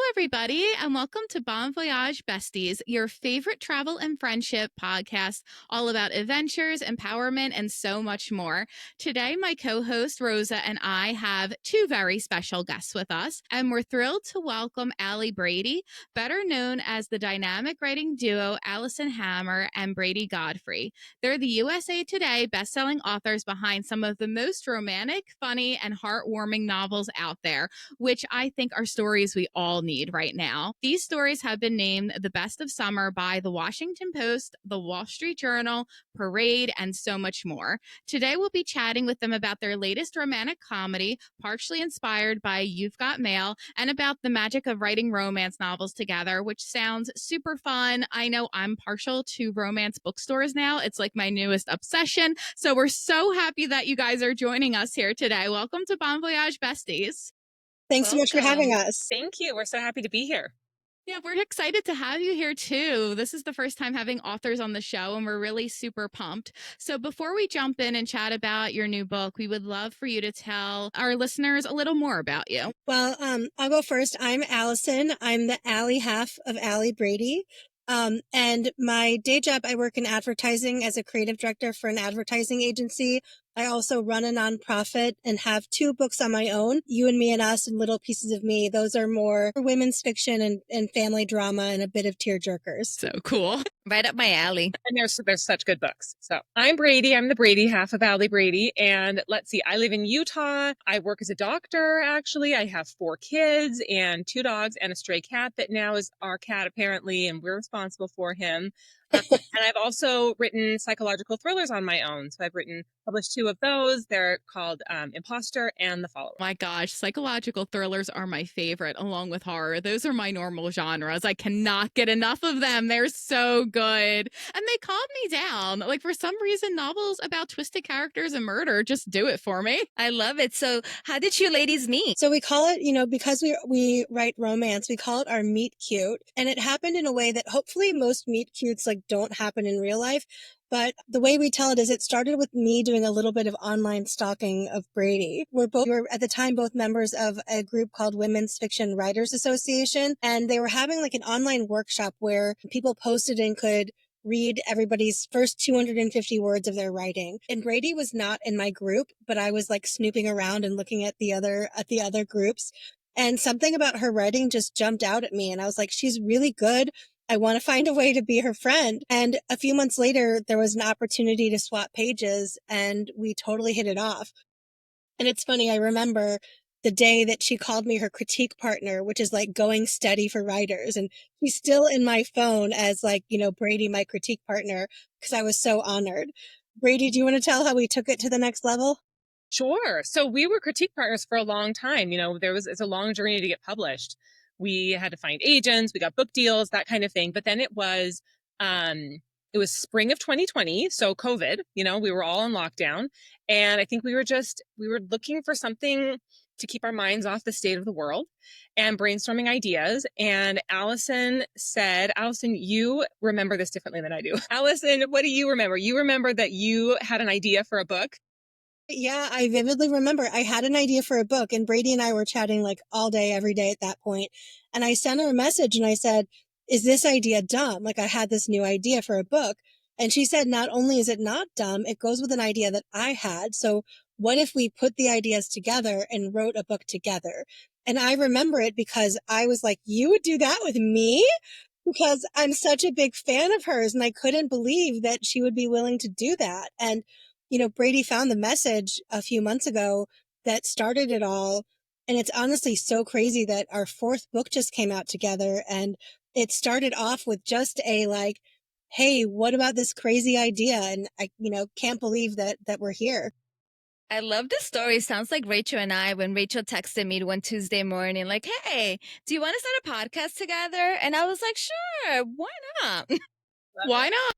everybody, and welcome to Bon Voyage Besties, your favorite travel and friendship podcast, all about adventures, empowerment, and so much more. Today, my co host Rosa and I have two very special guests with us, and we're thrilled to welcome Allie Brady, better known as the dynamic writing duo Allison Hammer and Brady Godfrey. They're the USA Today bestselling authors behind some of the most romantic, funny, and heartwarming novels out there, which I think are stories we all need right now. These stories have been named the best of summer by the Washington Post, the Wall Street Journal, Parade, and so much more. Today, we'll be chatting with them about their latest romantic comedy, partially inspired by You've Got Mail, and about the magic of writing romance novels together, which sounds super fun. I know I'm partial to romance bookstores now. It's like my newest obsession. So we're so happy that you guys are joining us here today. Welcome to Bon Voyage Besties. Thanks so much for having Welcome. us. Thank you. We're so happy to be here. Yeah, we're excited to have you here too. This is the first time having authors on the show, and we're really super pumped. So before we jump in and chat about your new book, we would love for you to tell our listeners a little more about you. Well, I'll go first. I'm Allison. I'm the Allie half of Allie Brady. And my day job, I work in advertising as a creative director for an advertising agency. I also run a nonprofit and have two books on my own, You and Me and Us and Little Pieces of Me. Those are more women's fiction and family drama and a bit of tearjerkers. So cool. Right up my alley. And there's such good books. So I'm Brady. I'm the Brady half of Allie Brady. And let's see, I live in Utah. I work as a doctor, actually. I have 4 kids and 2 dogs and a stray cat that now is our cat, apparently, and we're responsible for him. And I've also written psychological thrillers on my own. So I've published 2 of those. They're called Imposter and The Follower. My gosh, psychological thrillers are my favorite, along with horror. Those are my normal genres. I cannot get enough of them. They're so good. And they calm me down. Like, for some reason, novels about twisted characters and murder just do it for me. I love it. So how did you ladies meet? So we call it, because we write romance, we call it our meet cute. And it happened in a way that hopefully most meet cutes don't happen in real life. But the way we tell it is it started with me doing a little bit of online stalking of Brady. We were at the time both members of a group called Women's Fiction Writers Association. And they were having an online workshop where people posted and could read everybody's first 250 words of their writing. And Brady was not in my group, but I was snooping around and looking at the other groups. And something about her writing just jumped out at me. And I was like, she's really good. I want to find a way to be her friend. And a few months later, there was an opportunity to swap pages and we totally hit it off. And it's funny, I remember the day that she called me her critique partner, which is going steady for writers. And she's still in my phone as Brady, my critique partner, because I was so honored. Brady, do you want to tell how we took it to the next level? Sure. So we were critique partners for a long time. It's a long journey to get published. We had to find agents, we got book deals, that kind of thing. But then it was spring of 2020. So COVID, we were all in lockdown. And I think we were looking for something to keep our minds off the state of the world and brainstorming ideas. And Allison said, Allison, you remember this differently than I do. Allison, what do you remember? You remember that you had an idea for a book? Yeah, I vividly remember I had an idea for a book and Brady and I were chatting all day, every day at that point. And I sent her a message and I said, is this idea dumb? I had this new idea for a book. And she said, not only is it not dumb, it goes with an idea that I had. So what if we put the ideas together and wrote a book together? And I remember it because I was like, you would do that with me? Because I'm such a big fan of hers and I couldn't believe that she would be willing to do that. And Brady found the message a few months ago that started it all. And it's honestly so crazy that our 4th book just came out together. And it started off with just a hey, what about this crazy idea? And I, can't believe that we're here. I love this story. Sounds like Rachel and I, when Rachel texted me one Tuesday morning, hey, do you want to start a podcast together? And I was like, sure, why not? Why not?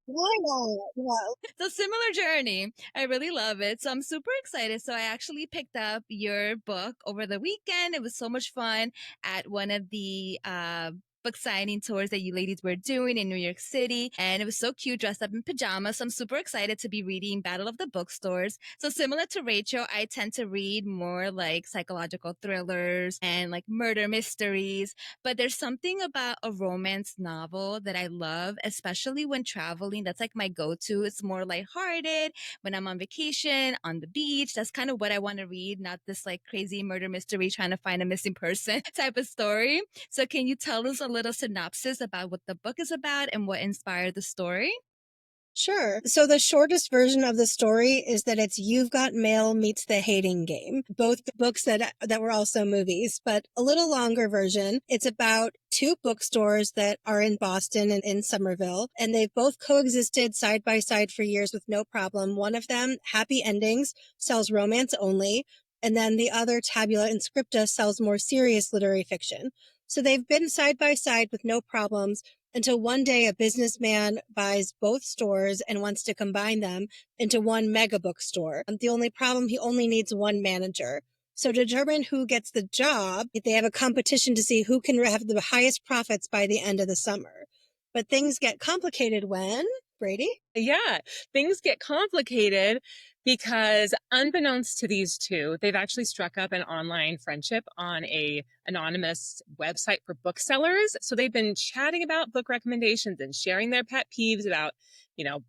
Why not? Well, It's a similar journey. I really love it. So I'm super excited. So I actually picked up your book over the weekend. It was so much fun at one of the book signing tours that you ladies were doing in New York City. And it was so cute, dressed up in pajamas. So I'm super excited to be reading Battle of the Bookstores. So similar to Rachel, I tend to read more like psychological thrillers and like murder mysteries. But there's something about a romance novel that I love, especially when traveling. That's like my go-to. It's more lighthearted when I'm on vacation, on the beach. That's kind of what I want to read, not this like crazy murder mystery trying to find a missing person type of story. So can you tell us a little synopsis about what the book is about and what inspired the story? Sure. So the shortest version of the story is that it's You've Got Mail meets The Hating Game, both books that were also movies, but a little longer version. It's about two bookstores that are in Boston and in Somerville, and they've both coexisted side by side for years with no problem. One of them, Happy Endings, sells romance only, and then the other, Tabula Inscripta, sells more serious literary fiction. So they've been side by side with no problems until one day a businessman buys both stores and wants to combine them into one mega bookstore. The only problem, he only needs one manager. So to determine who gets the job, they have a competition to see who can have the highest profits by the end of the summer. But things get complicated when, Brady? Yeah, things get complicated because unbeknownst to these two, they've actually struck up an online friendship on a anonymous website for booksellers. So they've been chatting about book recommendations and sharing their pet peeves about,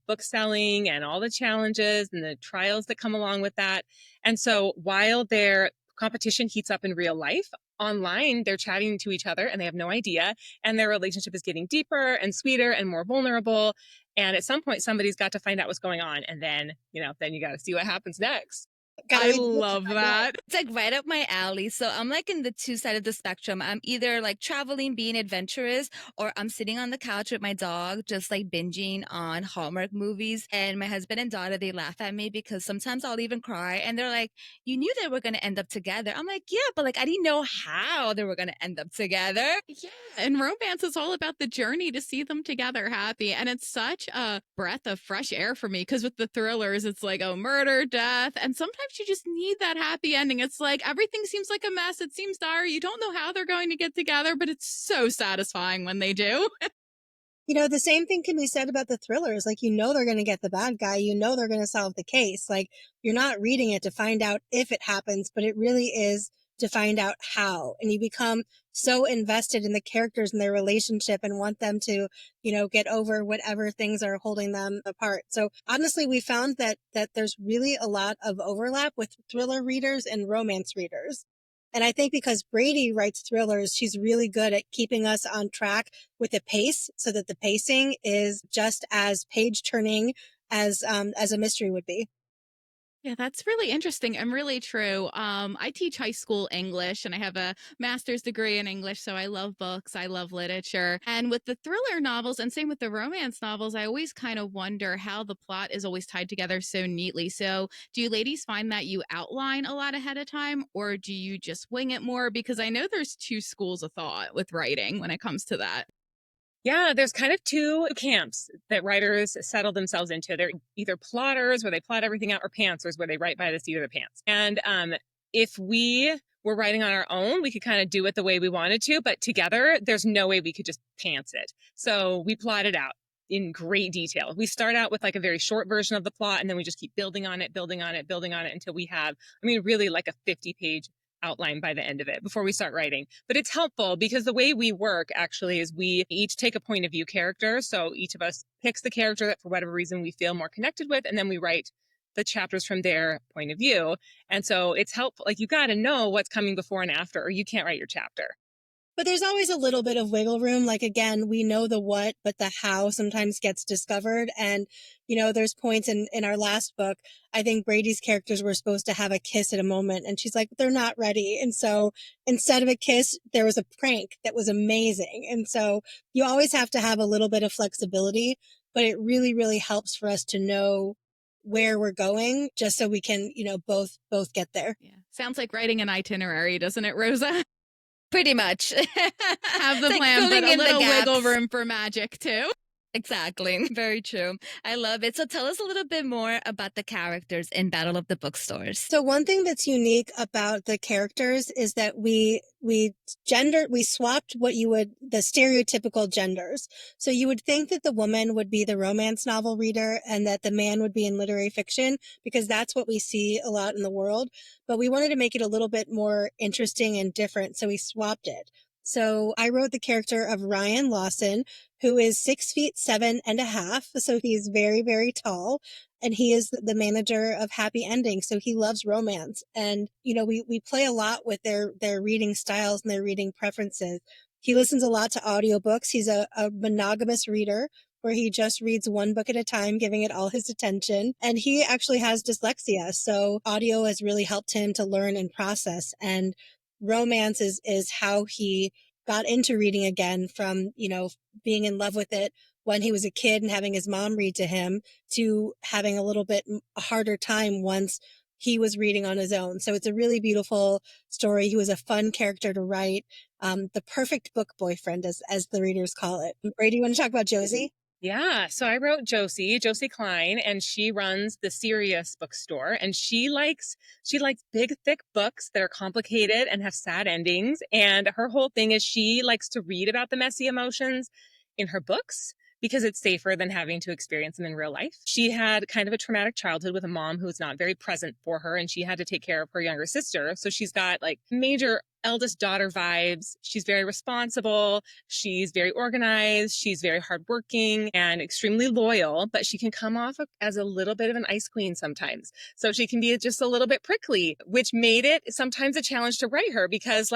book selling and all the challenges and the trials that come along with that. And so while their competition heats up in real life, online they're chatting to each other and they have no idea, and their relationship is getting deeper and sweeter and more vulnerable. And at some point, somebody's got to find out what's going on. And then, then you got to see what happens next. I love that. It's like right up my alley. So I'm like in the two side of the spectrum. I'm either like traveling, being adventurous, or I'm sitting on the couch with my dog, just like binging on Hallmark movies. And my husband and daughter, they laugh at me because sometimes I'll even cry. And they're like, you knew they were going to end up together. I'm like, yeah, but like I didn't know how they were going to end up together. Yeah. And romance is all about the journey to see them together happy. And it's such a breath of fresh air for me because with the thrillers, it's like, oh, murder, death. And sometimes you just need that happy ending. It's like everything seems like a mess. It seems dire. You don't know how they're going to get together, but it's so satisfying when they do. The same thing can be said about the thrillers. Like, they're going to get the bad guy. They're going to solve the case. Like, you're not reading it to find out if it happens, but it really is to find out how. And you become so invested in the characters and their relationship and want them to, get over whatever things are holding them apart. So honestly, we found that there's really a lot of overlap with thriller readers and romance readers. And I think because Brady writes thrillers, she's really good at keeping us on track with the pace so that the pacing is just as page turning as a mystery would be. Yeah, that's really interesting and really true. I teach high school English and I have a master's degree in English, so I love books, I love literature. And with the thriller novels and same with the romance novels, I always kind of wonder how the plot is always tied together so neatly. So, do you ladies find that you outline a lot ahead of time or do you just wing it more? Because I know there's two schools of thought with writing when it comes to that. Yeah, there's kind of two camps that writers settle themselves into. They're either plotters, where they plot everything out, or pantsers, where they write by the seat of their pants. And if we were writing on our own, we could kind of do it the way we wanted to, but together, there's no way we could just pants it. So we plot it out in great detail. We start out with like a very short version of the plot, and then we just keep building on it, building on it, building on it until we have, really like a 50-page outline by the end of it before we start writing. But it's helpful because the way we work actually is we each take a point of view character. So each of us picks the character that for whatever reason we feel more connected with, and then we write the chapters from their point of view. And so it's helpful. Like you got to know what's coming before and after, or you can't write your chapter. But there's always a little bit of wiggle room. Like, again, we know the what, but the how sometimes gets discovered. And, there's points in our last book, I think Brady's characters were supposed to have a kiss at a moment. And she's like, they're not ready. And so instead of a kiss, there was a prank that was amazing. And so you always have to have a little bit of flexibility, but it really, really helps for us to know where we're going just so we can, both get there. Yeah. Sounds like writing an itinerary, doesn't it, Rosa? Pretty much. Have the It's like plan, but filling a in the little gaps. wiggle room for magic too. Exactly. Very true. I love it. So tell us a little bit more about the characters in Battle of the Bookstores. So one thing that's unique about the characters is that we swapped the stereotypical genders. So you would think that the woman would be the romance novel reader and that the man would be in literary fiction because that's what we see a lot in the world. But we wanted to make it a little bit more interesting and different. So we swapped it. So I wrote the character of Ryan Lawson, who is 6'7.5". So he's very, very tall, and he is the manager of Happy Ending. So he loves romance. And, we play a lot with their reading styles and their reading preferences. He listens a lot to audiobooks. He's a monogamous reader where he just reads one book at a time, giving it all his attention. And he actually has dyslexia. So audio has really helped him to learn and process. And romance is how he got into reading again from, being in love with it when he was a kid and having his mom read to him to having a little bit a harder time once he was reading on his own. So it's a really beautiful story. He was a fun character to write. The perfect book boyfriend, as the readers call it. Brady, you want to talk about Josie? Yeah, so I wrote Josie Klein, and she runs the Serious Bookstore, and she likes big, thick books that are complicated and have sad endings. And her whole thing is she likes to read about the messy emotions in her books because it's safer than having to experience them in real life. She had kind of a traumatic childhood with a mom who was not very present for her, and she had to take care of her younger sister. So she's got like major eldest daughter vibes. She's very responsible. She's very organized. She's very hardworking and extremely loyal, but she can come off as a little bit of an ice queen sometimes. So she can be just a little bit prickly, which made it sometimes a challenge to write her because,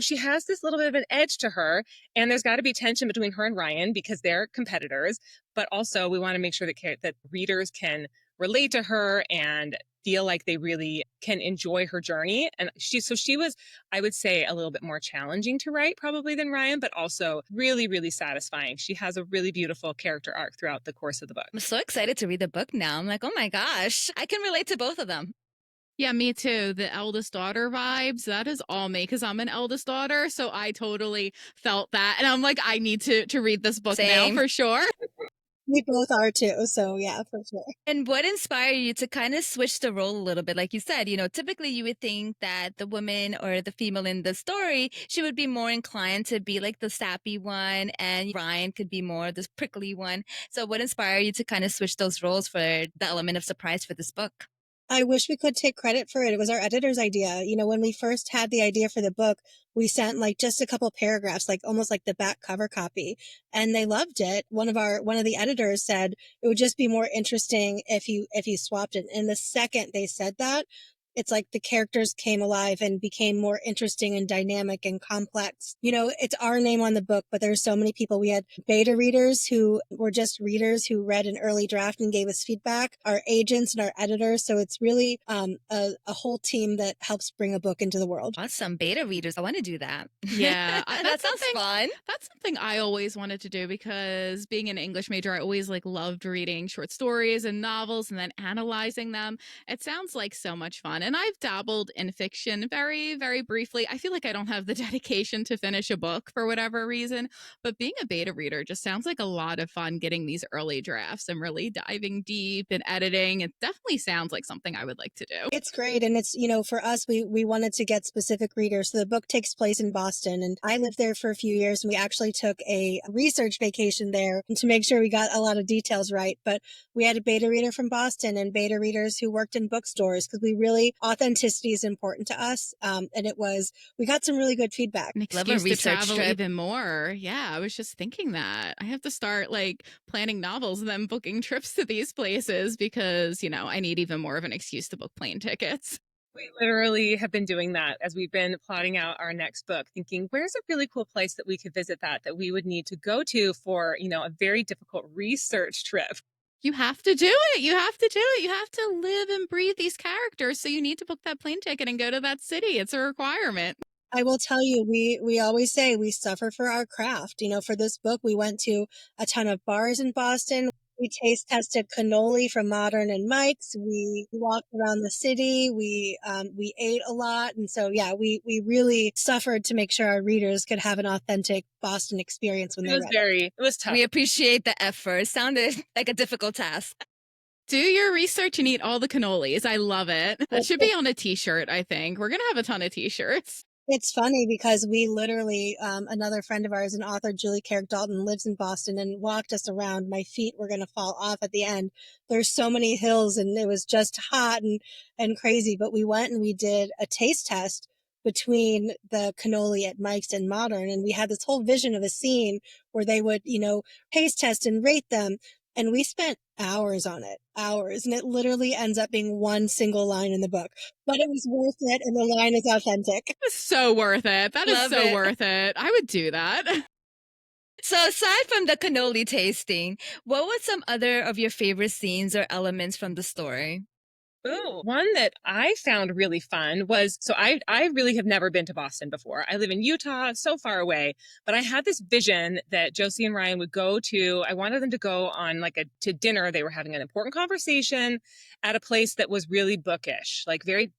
she has this little bit of an edge to her, and there's got to be tension between her and Ryan because they're competitors. But also, we want to make sure that readers can relate to her and feel like they really can enjoy her journey. And she was, I would say, a little bit more challenging to write probably than Ryan, but also really, really satisfying. She has a really beautiful character arc throughout the course of the book. I'm so excited to read the book now. I'm like, oh my gosh, I can relate to both of them. Yeah, me too. The eldest daughter vibes, that is all me because I'm an eldest daughter. So I totally felt that. And I'm like, I need to read this book now Same. for sure. We both are too. So yeah, for sure. And what inspired you to kind of switch the role a little bit? Like you said, typically you would think that the woman or the female in the story, she would be more inclined to be like the sappy one, and Ryan could be more this prickly one. So what inspired you to kind of switch those roles for the element of surprise for this book? I wish we could take credit for it. It was our editor's idea. When we first had the idea for the book, we sent like just a couple paragraphs, like almost like the back cover copy, and they loved it. One of the editors said it would just be more interesting if you swapped it. And the second they said that, it's like the characters came alive and became more interesting and dynamic and complex. It's our name on the book, but there's so many people. We had beta readers who were just readers who read an early draft and gave us feedback, our agents and our editors. So it's really a whole team that helps bring a book into the world. Awesome. Beta readers. I want to do that. Yeah, that sounds fun. That's something I always wanted to do because being an English major, I always loved reading short stories and novels and then analyzing them. It sounds like so much fun. And I've dabbled in fiction very, very briefly. I feel like I don't have the dedication to finish a book for whatever reason, but being a beta reader just sounds like a lot of fun getting these early drafts and really diving deep and editing. It definitely sounds like something I would like to do. It's great. And it's, for us, we wanted to get specific readers. So the book takes place in Boston, and I lived there for a few years, and we actually took a research vacation there to make sure we got a lot of details right. But we had a beta reader from Boston and beta readers who worked in bookstores because authenticity is important to us. And we got some really good feedback. An Love a excuse to research travel trip. even more. Yeah, I was just thinking that. I have to start planning novels and then booking trips to these places because, I need even more of an excuse to book plane tickets. We literally have been doing that as we've been plotting out our next book, thinking, where's a really cool place that we could visit that we would need to go to for, a very difficult research trip. You have to do it. You have to do it. You have to live and breathe these characters. So you need to book that plane ticket and go to that city. It's a requirement. I will tell you, we always say we suffer for our craft. For this book, we went to a ton of bars in Boston. We taste tested cannoli from Modern and Mike's. We walked around the city. We ate a lot, and so yeah, we really suffered to make sure our readers could have an authentic Boston experience when they read it. It was tough. We appreciate the effort. Sounded like a difficult task. Do your research and eat all the cannolis. I love it. That should be on a t-shirt, I think. We're going to have a ton of t-shirts. It's funny because we literally, another friend of ours, an author, Julie Carrick Dalton, lives in Boston and walked us around. My feet were going to fall off at the end. There's so many hills and it was just hot and crazy. But we went and we did a taste test between the cannoli at Mike's and Modern. And we had this whole vision of a scene where they would, taste test and rate them. And we spent hours on it, hours. And it literally ends up being one single line in the book. But it was worth it. And the line is authentic. It's so worth it. That is Love so it. worth it. I would do that. So aside from the cannoli tasting, what were some other of your favorite scenes or elements from the story? Ooh, one that I found really fun was, so I really have never been to Boston before. I live in Utah, so far away, but I had this vision that Josie and Ryan would go to. I wanted them to go on to dinner. They were having an important conversation at a place that was really bookish, like very,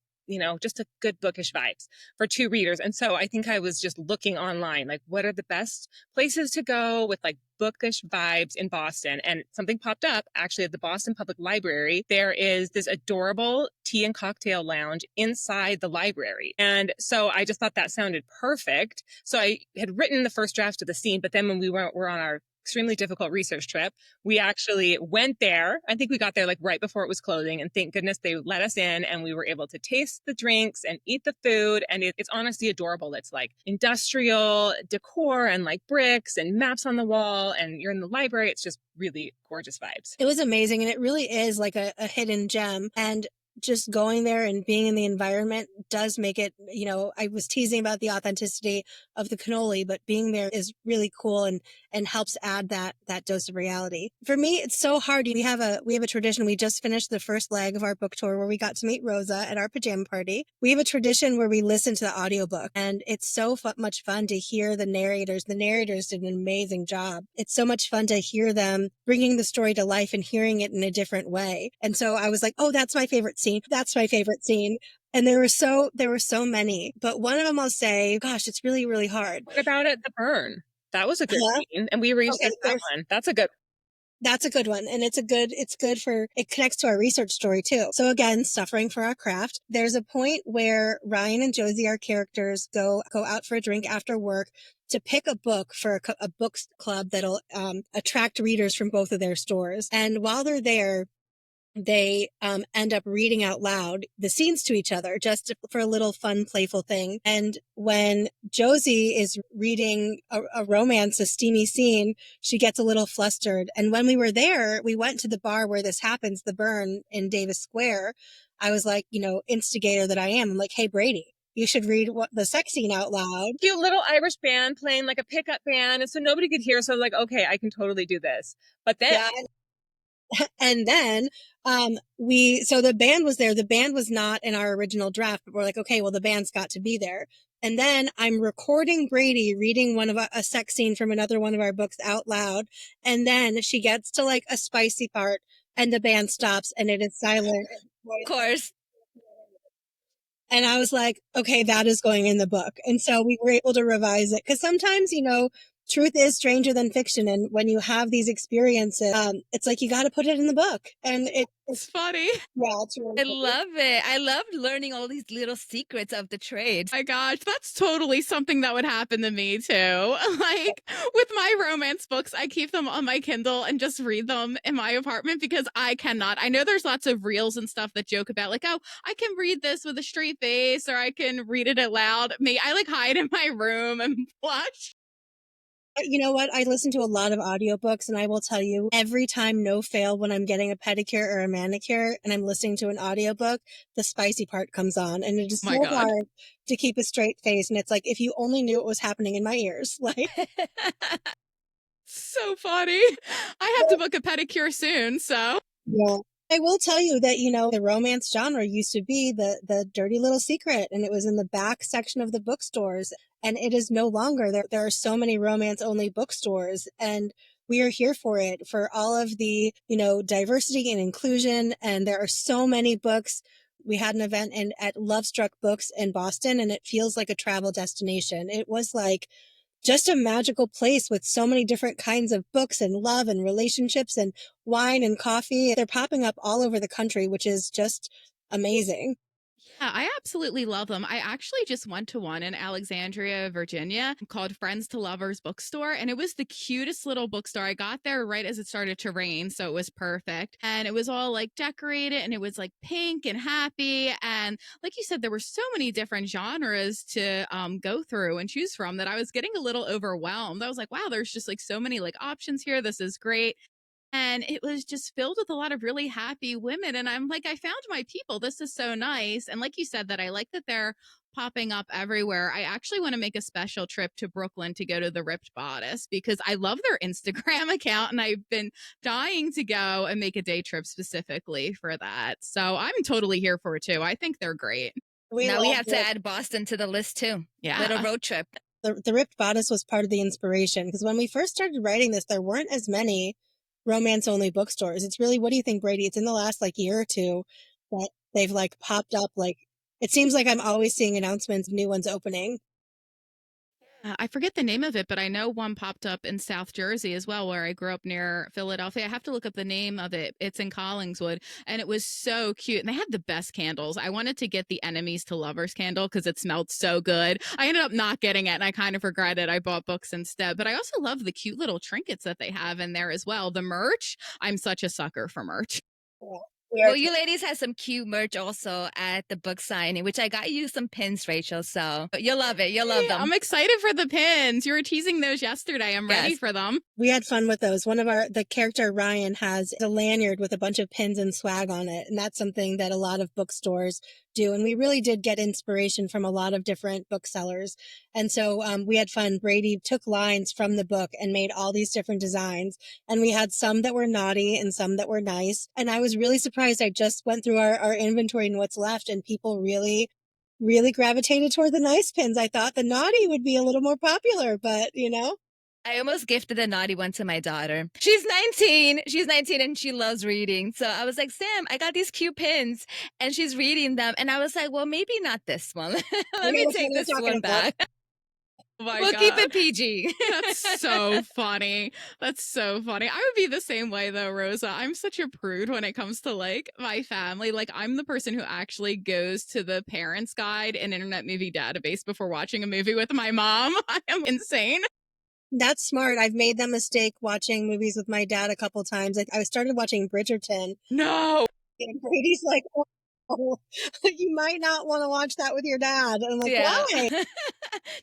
just a good bookish vibes for two readers. And so I think I was just looking online, like what are the best places to go with like bookish vibes in Boston. And something popped up actually at the Boston Public Library. There is this adorable tea and cocktail lounge inside the library. And so I just thought that sounded perfect. So I had written the first draft of the scene, but then when we were on our extremely difficult research trip, we actually went there. I think we got there like right before it was closing, and thank goodness they let us in and we were able to taste the drinks and eat the food. And it's honestly adorable. It's like industrial decor and like bricks and maps on the wall, and you're in the library. It's just really gorgeous vibes. It was amazing. And it really is like a hidden gem. And just going there and being in the environment does make it, I was teasing about the authenticity of the cannoli, but being there is really cool and helps add that dose of reality. For me, it's so hard. We have a tradition. We just finished the first leg of our book tour where we got to meet Rosa at our pajama party. We have a tradition where we listen to the audiobook, and it's so much fun to hear the narrators. The narrators did an amazing job. It's so much fun to hear them bringing the story to life and hearing it in a different way. And so I was like, oh, that's my favorite scene. That's my favorite scene. And there were so many, but one of them I'll say, gosh, it's really, really hard. What about it? The burn. That was a good scene. And we researched that one. That's a good one. And it's good for, it connects to our research story too. So again, suffering for our craft. There's a point where Ryan and Josie, our characters, go out for a drink after work to pick a book for a book club that'll attract readers from both of their stores. And while they're there, they end up reading out loud the scenes to each other just for a little fun, playful thing. And when Josie is reading a romance, a steamy scene, she gets a little flustered. And when we were there, we went to the bar where this happens, the Burn in Davis Square. I was like, instigator that I am. I'm like, hey, Brady, you should read the sex scene out loud. Cute little Irish band playing like a pickup band. And so nobody could hear. So like, okay, I can totally do this. But then... Yeah. And then so the band was there. The band was not in our original draft, but we're like, okay, well, the band's got to be there. And then I'm recording Brady reading one of a sex scene from another one of our books out loud. And then she gets to like a spicy part and the band stops and it is silent. Of course. And I was like, okay, that is going in the book. And so we were able to revise it. Because sometimes, truth is stranger than fiction. And when you have these experiences, it's like you got to put it in the book. And it's funny. Yeah, it's really I love it. I love learning all these little secrets of the trade. My gosh, that's totally something that would happen to me too. Like with my romance books, I keep them on my Kindle and just read them in my apartment because I cannot. I know there's lots of reels and stuff that joke about like, oh, I can read this with a straight face or I can read it aloud. I like hide in my room and watch. You know what? I listen to a lot of audiobooks and I will tell you every time, no fail, when I'm getting a pedicure or a manicure and I'm listening to an audiobook, the spicy part comes on and it is so hard to keep a straight face. And it's like, if you only knew what was happening in my ears, like. So funny. I have to book a pedicure soon, so. Yeah. I will tell you that, the romance genre used to be the dirty little secret, and it was in the back section of the bookstores, and it is no longer. There are so many romance-only bookstores, and we are here for it, for all of the, diversity and inclusion. And there are so many books. We had an event at Love Struck Books in Boston, and it feels like a travel destination. It was like just a magical place with so many different kinds of books and love and relationships and wine and coffee. They're popping up all over the country, which is just amazing. Yeah, I absolutely love them. I actually just went to one in Alexandria, Virginia called Friends to Lovers Bookstore, and it was the cutest little bookstore. I got there right as it started to rain, so it was perfect. And it was all like decorated and it was like pink and happy. And like you said, there were so many different genres to go through and choose from that I was getting a little overwhelmed. I was like, wow, there's just like so many like options here. This is great. And it was just filled with a lot of really happy women. And I'm like, I found my people. This is so nice. And like you said, that I like that they're popping up everywhere. I actually want to make a special trip to Brooklyn to go to the Ripped Bodice because I love their Instagram account and I've been dying to go and make a day trip specifically for that. So I'm totally here for it too. I think they're great. Now we have to it. add Boston to the list too. Yeah. Little road trip. The Ripped Bodice was part of the inspiration because when we first started writing this, there weren't as many romance only bookstores. It's really, what do you think, Brady? It's in the last like year or two that they've like popped up. Like, it seems like I'm always seeing announcements of new ones opening. I forget the name of it, but I know one popped up in South Jersey as well, where I grew up near Philadelphia. I have to look up the name of it. It's in Collingswood, and it was so cute. And they had the best candles. I wanted to get the Enemies to Lovers candle because it smelled so good. I ended up not getting it, and I kind of regretted. I bought books instead. But I also love the cute little trinkets that they have in there as well. The merch, I'm such a sucker for merch. Well, you ladies had some cute merch also at the book signing, which I got you some pins, Rachel. So you'll love it. You'll love them. I'm excited for the pins. You were teasing those yesterday. I'm ready for them. We had fun with those. The character Ryan has a lanyard with a bunch of pins and swag on it. And that's something that a lot of bookstores do. And we really did get inspiration from a lot of different booksellers. And so we had fun. Brady took lines from the book and made all these different designs. And we had some that were naughty and some that were nice. And I was really surprised. I just went through our inventory and what's left, and people really gravitated toward the nice pins. I thought the naughty would be a little more popular, but I almost gifted a naughty one to my daughter. She's 19. She's 19 and she loves reading. So I was like, Sam, I got these cute pins and she's reading them. And I was like, well, maybe not this one. Let me take this one back. Oh my we'll God. keep it PG. That's so funny. That's so funny. I would be the same way though, Rosa. I'm such a prude when it comes to like my family. Like I'm the person who actually goes to the parents guide and Internet Movie Database before watching a movie with my mom. I am insane. That's smart. I've made that mistake watching movies with my dad a couple times. I started watching Bridgerton. No. And Brady's like, oh, you might not want to watch that with your dad. And I'm like, why?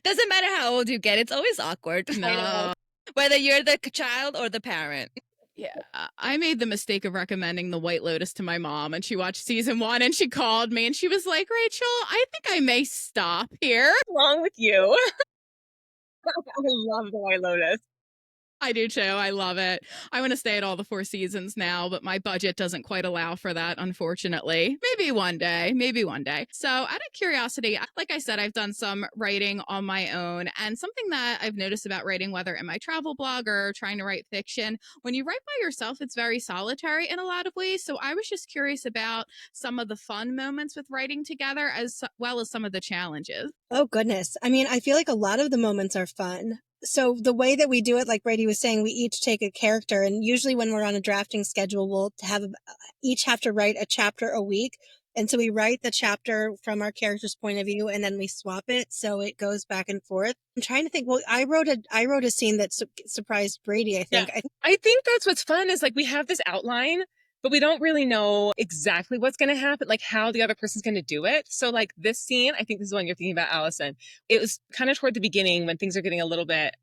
Doesn't matter how old you get. It's always awkward. No. Whether you're the child or the parent. Yeah, I made the mistake of recommending The White Lotus to my mom, and she watched season 1, and she called me, and she was like, Rachel, I think I may stop here. What's wrong with you? I love The White Lotus. I do too. I love it. I want to stay at all the 4 seasons now, but my budget doesn't quite allow for that, unfortunately. Maybe one day. Maybe one day. So, out of curiosity, like I said, I've done some writing on my own. And something that I've noticed about writing, whether in my travel blog or trying to write fiction, when you write by yourself, it's very solitary in a lot of ways. So, I was just curious about some of the fun moments with writing together, as well as some of the challenges. Oh, goodness. I mean, I feel like a lot of the moments are fun. So the way that we do it, like Brady was saying, we each take a character, and usually when we're on a drafting schedule, we'll each have to write a chapter a week. And so we write the chapter from our character's point of view, and then we swap it. So it goes back and forth. I'm trying to think. Well, I wrote a scene that surprised Brady, I think. Yeah. I think that's what's fun is like we have this outline, but we don't really know exactly what's going to happen, like how the other person's going to do it. So like this scene, I think this is the one you're thinking about, Allison. It was kind of toward the beginning when things are getting a little bit,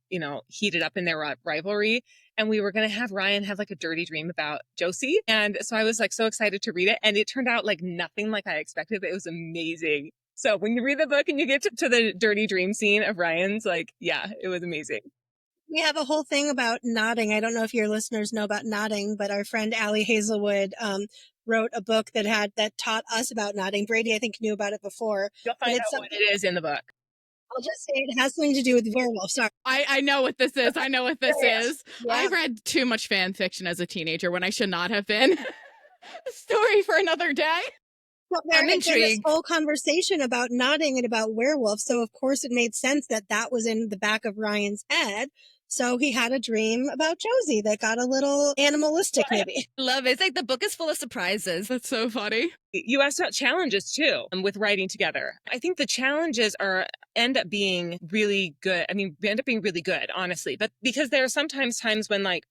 heated up in their rivalry. And we were going to have Ryan have like a dirty dream about Josie. And so I was like so excited to read it. And it turned out like nothing like I expected, but it was amazing. So when you read the book and you get to the dirty dream scene of Ryan's, like, yeah, it was amazing. We have a whole thing about nodding. I don't know if your listeners know about nodding, but our friend Allie Hazelwood wrote a book that taught us about nodding. Brady, I think, knew about it before. You'll find out what it is in the book. I'll just say it has something to do with werewolves. Sorry. I know what this is. I know what this is. Yeah. I read too much fan fiction as a teenager when I should not have been. Story for another day. Well, I'm there had been this intrigued. whole conversation about nodding and about werewolves, so of course it made sense that that was in the back of Ryan's head. So he had a dream about Josie that got a little animalistic, maybe. Love it. It's like the book is full of surprises. That's so funny. You asked about challenges too with writing together. I think the challenges end up being really good. I mean, we end up being really good, honestly. But because there are sometimes times when like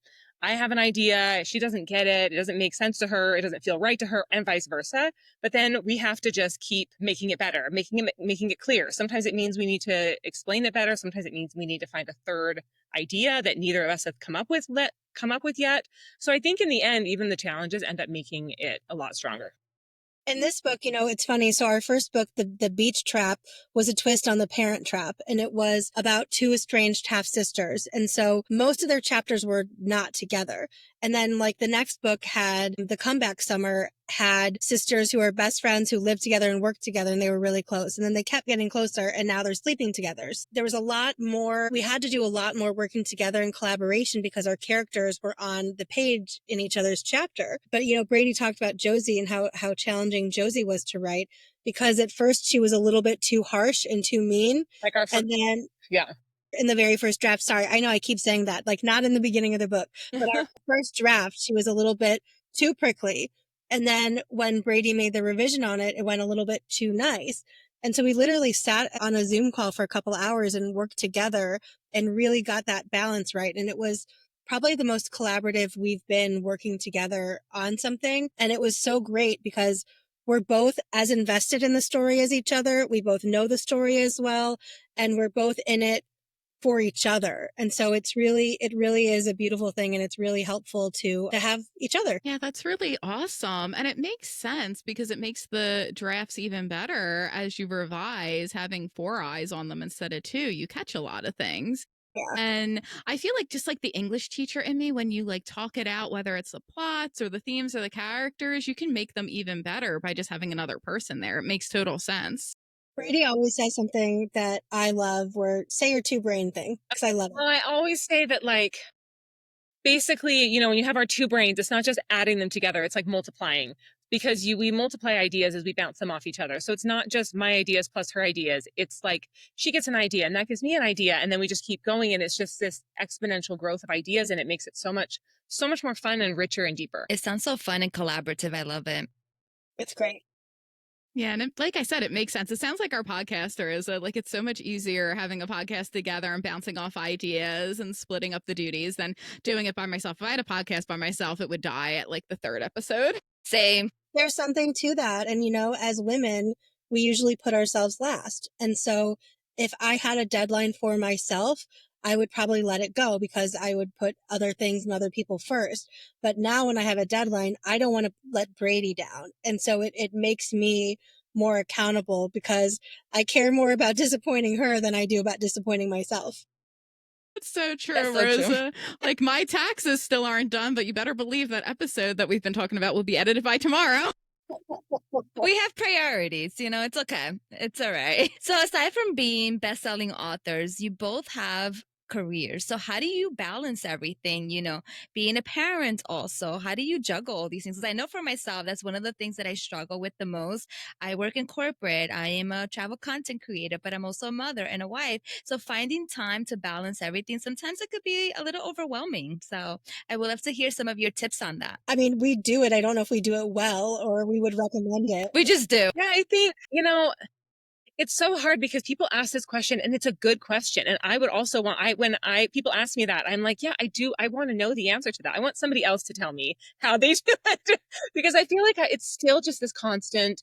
I have an idea, she doesn't get it, it doesn't make sense to her, it doesn't feel right to her, and vice versa. But then we have to just keep making it better, making it clear. Sometimes it means we need to explain it better. Sometimes it means we need to find a third idea that neither of us have come up with yet. So I think in the end, even the challenges end up making it a lot stronger. In this book, it's funny. So our first book, the beach trap, was a twist on the parent trap, and it was about two estranged half sisters. And so most of their chapters were not together. And then like the next book had the comeback summer had sisters who were best friends who lived together and worked together, and they were really close. And then they kept getting closer, and now they're sleeping together. There was a lot more. We had to do a lot more working together in collaboration because our characters were on the page in each other's chapter. But, Brady talked about Josie and how challenging Josie was to write, because at first she was a little bit too harsh and too mean. Like our And then yeah. in the very first draft, sorry, I know I keep saying that, like not in the beginning of the book, but our first draft, she was a little bit too prickly. And then when Brady made the revision on it, it went a little bit too nice. And so we literally sat on a Zoom call for a couple hours and worked together and really got that balance right. And it was probably the most collaborative we've been working together on something. And it was so great because we're both as invested in the story as each other. We both know the story as well. And we're both in it for each other. And so it really is a beautiful thing. And it's really helpful to have each other. Yeah, that's really awesome. And it makes sense because it makes the drafts even better as you revise, having four eyes on them instead of two. You catch a lot of things. Yeah. And I feel like just like the English teacher in me, when you like talk it out, whether it's the plots or the themes or the characters, you can make them even better by just having another person there. It makes total sense. Brady always says something that I love, where say your two brain thing, because I love it. Well, I always say that, like, basically, when you have our two brains, it's not just adding them together, it's like multiplying, because we multiply ideas as we bounce them off each other. So it's not just my ideas plus her ideas. It's like she gets an idea and that gives me an idea, and then we just keep going, and it's just this exponential growth of ideas, and it makes it so much more fun and richer and deeper. It sounds so fun and collaborative. I love it. It's great. Yeah, and like I said, it makes sense. It sounds like our podcaster is like it's so much easier having a podcast together and bouncing off ideas and splitting up the duties than doing it by myself. If I had a podcast by myself, it would die at like the third episode. Same. There's something to that. And, as women, we usually put ourselves last. And so if I had a deadline for myself, I would probably let it go because I would put other things and other people first. But now when I have a deadline, I don't want to let Brady down. And so it makes me more accountable because I care more about disappointing her than I do about disappointing myself. It's so true, That's so Rosa. true. Like my taxes still aren't done, but you better believe that episode that we've been talking about will be edited by tomorrow. We have priorities, it's okay. It's all right. So aside from being best-selling authors, you both have careers. So how do you balance everything, being a parent also? How do you juggle all these things? Because I know for myself, that's one of the things that I struggle with the most. I work in corporate. I am a travel content creator, but I'm also a mother and a wife. So finding time to balance everything, sometimes it could be a little overwhelming. So I would love to hear some of your tips on that. I mean, we do it. I don't know if we do it well or we would recommend it. We just do. Yeah, I think, it's so hard because people ask this question and it's a good question. And I would also when people ask me that, I'm like, yeah, I do. I want to know the answer to that. I want somebody else to tell me how they do it because I feel like it's still just this constant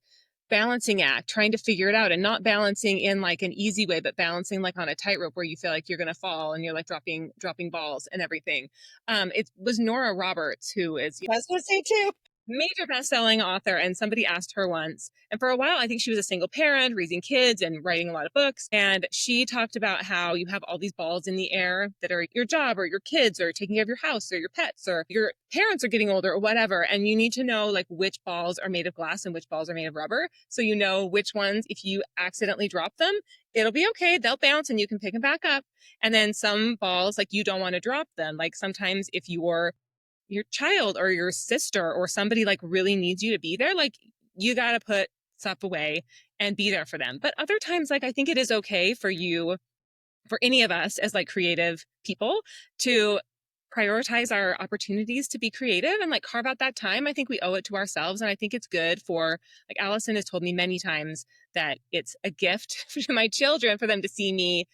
balancing act, trying to figure it out, and not balancing in like an easy way, but balancing like on a tightrope where you feel like you're going to fall and you're like dropping balls and everything. It was Nora Roberts, who is, I was going to say too. major best-selling author, and somebody asked her once, and for a while I think she was a single parent raising kids and writing a lot of books, and she talked about how you have all these balls in the air that are your job or your kids or taking care of your house or your pets or your parents are getting older or whatever, and you need to know like which balls are made of glass and which balls are made of rubber, so you know which ones, if you accidentally drop them, it'll be okay, they'll bounce and you can pick them back up. And then some balls, like, you don't want to drop them, like sometimes if your child or your sister or somebody like really needs you to be there, like you got to put stuff away and be there for them. But other times, like I think it is okay for you, for any of us as like creative people, to prioritize our opportunities to be creative and like carve out that time. I think we owe it to ourselves. And I think it's good for, like Allison has told me many times that it's a gift to my children for them to see me,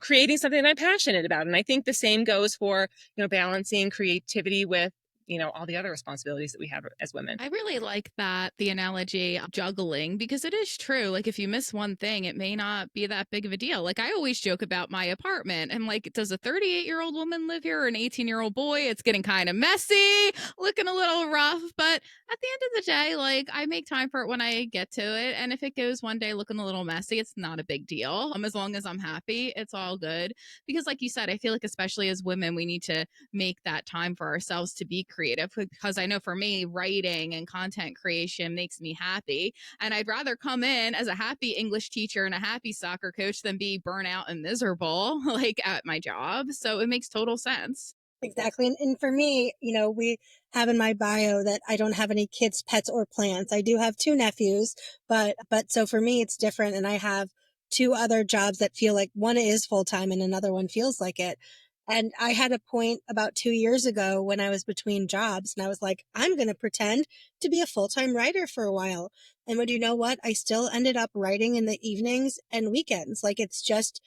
creating something that I'm passionate about. And I think the same goes for, balancing creativity with, all the other responsibilities that we have as women. I really like that, the analogy of juggling, because it is true. Like, if you miss one thing, it may not be that big of a deal. Like, I always joke about my apartment. I'm like, does a 38-year-old woman live here or an 18-year-old boy? It's getting kind of messy, looking a little rough. But at the end of the day, like, I make time for it when I get to it. And if it goes one day looking a little messy, it's not a big deal. As long as I'm happy, it's all good. Because, like you said, I feel like, especially as women, we need to make that time for ourselves to be creative, because I know for me, writing and content creation makes me happy, and I'd rather come in as a happy English teacher and a happy soccer coach than be burnout and miserable like at my job. So it makes total sense. Exactly. And for me, we have in my bio that I don't have any kids, pets, or plants. I do have two nephews, but so for me, it's different. And I have two other jobs that feel like one is full time and another one feels like it. And I had a point about 2 years ago when I was between jobs and I was like, I'm going to pretend to be a full time writer for a while. And would you know what? I still ended up writing in the evenings and weekends. Like it's just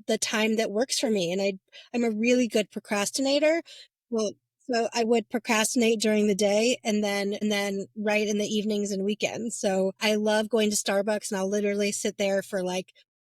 the time that works for me. And I'm a really good procrastinator. Well, so I would procrastinate during the day and then write in the evenings and weekends. So I love going to Starbucks and I'll literally sit there for like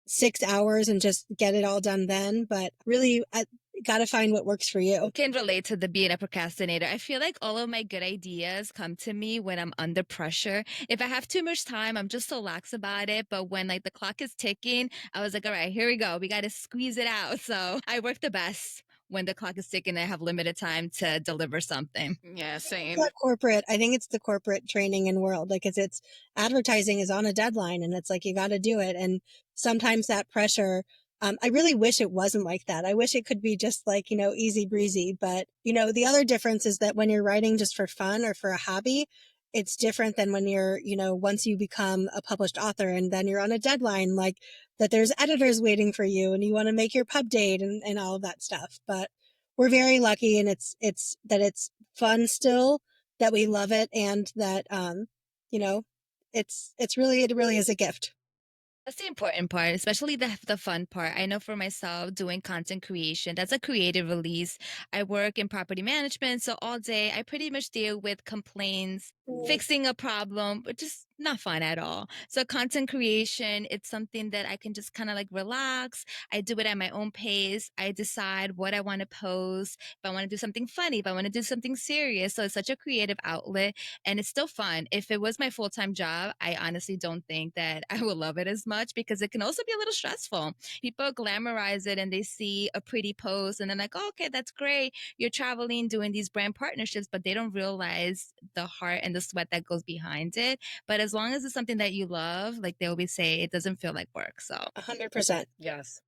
6 hours and just get it all done then. But really, I got to find what works for you. Can relate to the being a procrastinator. I feel like all of my good ideas come to me when I'm under pressure. If I have too much time, I'm just so lax about it. But when like the clock is ticking, I was like, all right, here we go. We got to squeeze it out. So I work the best when the clock is ticking and I have limited time to deliver something. Yeah, same. That corporate, I think it's the corporate training and world. Like it's advertising is on a deadline and it's like, you got to do it. And sometimes that pressure, I really wish it wasn't like that. I wish it could be just like, easy breezy. But, the other difference is that when you're writing just for fun or for a hobby, it's different than when you're, once you become a published author and then you're on a deadline, like that there's editors waiting for you and you want to make your pub date and all of that stuff. But we're very lucky and it's that it's fun still, that we love it, and that, you know, it really is a gift. That's the important part, especially the fun part. I know for myself, doing content creation, that's a creative release. I work in property management, so all day I pretty much deal with complaints, Mm. fixing a problem, but just not fun at all. So content creation, it's something that I can just kind of like relax. I do it at my own pace. I decide what I want to post, if I want to do something funny, if I want to do something serious. So it's such a creative outlet and it's still fun. If it was my full time job, I honestly don't think that I would love it as much because it can also be a little stressful. People glamorize it and they see a pretty post and they're like, oh, okay, that's great. You're traveling, doing these brand partnerships, but they don't realize the heart and the sweat that goes behind it. But as long as it's something that you love, like they always say, it doesn't feel like work. So 100%. Yes.